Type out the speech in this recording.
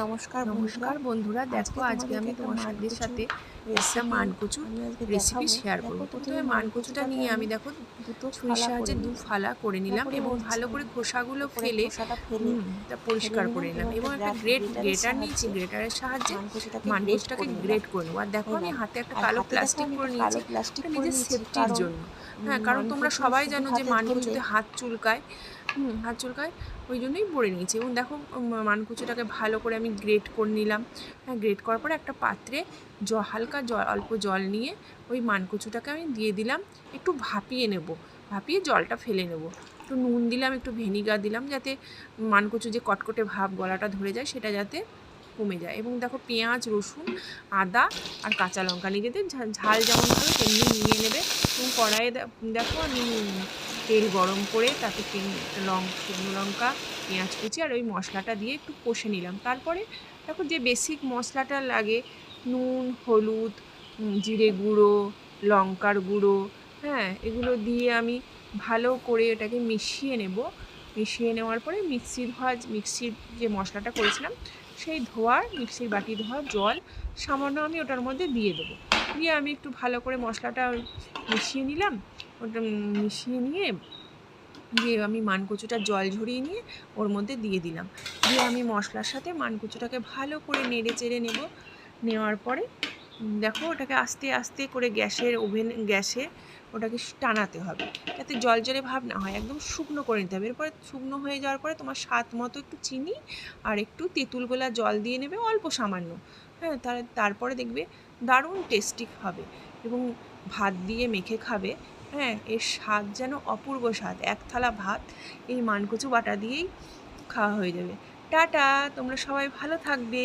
নমস্কার বন্ধুরা, দেখো আজকে আমি তোমাদের সাথে একটা মানকচুর রেসিপি শেয়ার করব। প্রথমে মানকচুটা নিয়ে আমি দেখো ছুরির সাহায্যে দু ফালা করে নিলাম এবং ভালো করে খোসাগুলো ফেলে তা পরিষ্কার করে নিলাম এবং একটা গ্রেটার নিয়েছি। গ্রেটারের সাহায্যে মানকচুটাকে গ্রেট করে নেবো। আর দেখো আমি হাতে একটা কালো প্লাস্টিক করে নিয়েছি, এটা নিজের সেফটির জন্য। হ্যাঁ, কারণ তোমরা সবাই জানো যে মানকচুতে হাত চুলকায়, হাত চুলকায়, ওই জন্যই পরে নিয়েছি। এবং দেখো মানকচুটাকে ভালো করে আমি গ্রেট করে নিলাম। হ্যাঁ, গ্রেট করার পরে একটা পাত্রে হালকা জল, অল্প জল নিয়ে ওই মানকচুটাকে আমি দিয়ে দিলাম, একটু ভাপিয়ে নেব, ভাপিয়ে জলটা ফেলে নেব। একটু নুন দিলাম, একটু ভিনিগার দিলাম, যাতে মানকচু যে কটকটে ভাব গলাটা ধরে যায় সেটা যাতে কমে যায়। এবং দেখো পেঁয়াজ, রসুন, আদা আর কাঁচা লঙ্কা নিজেদের ঝাল যেমন করে তেমনি নিয়ে নেবে। এবং কড়াইয়ে দেখো আমি তেল গরম করে তাতে শুকনো লঙ্কা, পেঁয়াজ কুচি আর ওই মশলাটা দিয়ে একটু কষে নিলাম। তারপরে দেখো যে বেসিক মশলাটা লাগে, নুন, হলুদ, জিরে গুঁড়ো, লঙ্কার গুঁড়ো, হ্যাঁ, এগুলো দিয়ে আমি ভালো করে এটাকে মিশিয়ে নেব। মিশিয়ে নেওয়ার পরে মিক্সির যে মশলাটা করেছিলাম সেই মিক্সির বাটি ধোয়া জল সামান্য আমি ওটার মধ্যে দিয়ে দেবো। দিয়ে আমি একটু ভালো করে মশলাটা মিশিয়ে নিলাম। ওটা মিশিয়ে নিয়ে আমি মানকচুটা জল ঝরিয়ে নিয়ে ওর মধ্যে দিয়ে দিলাম। দিয়ে আমি মশলার সাথে মানকচুটাকে ভালো করে নেড়ে চেড়ে নেওয়ার পরে দেখো ওটাকে আস্তে আস্তে করে গ্যাসে ওটাকে টানাতে হবে, যাতে জলজলে ভাব না হয়, একদম শুকনো করে নিতে হবে। এরপরে শুকনো হয়ে যাওয়ার পরে তোমার স্বাদ মতো একটু চিনি আর একটু তেঁতুল গোলা জল দিয়ে নেবে, অল্প সামান্য। হ্যাঁ, তারপরে দেখবে দারুণ টেস্টি হবে এবং ভাত দিয়ে মেখে খাবে। হ্যাঁ, এর স্বাদ যেন অপূর্ব স্বাদ। এক থালা ভাত এই মানকচু বাটা দিয়েই খাওয়া হয়ে যাবে। টাটা, তোমরা সবাই ভালো থাকবে।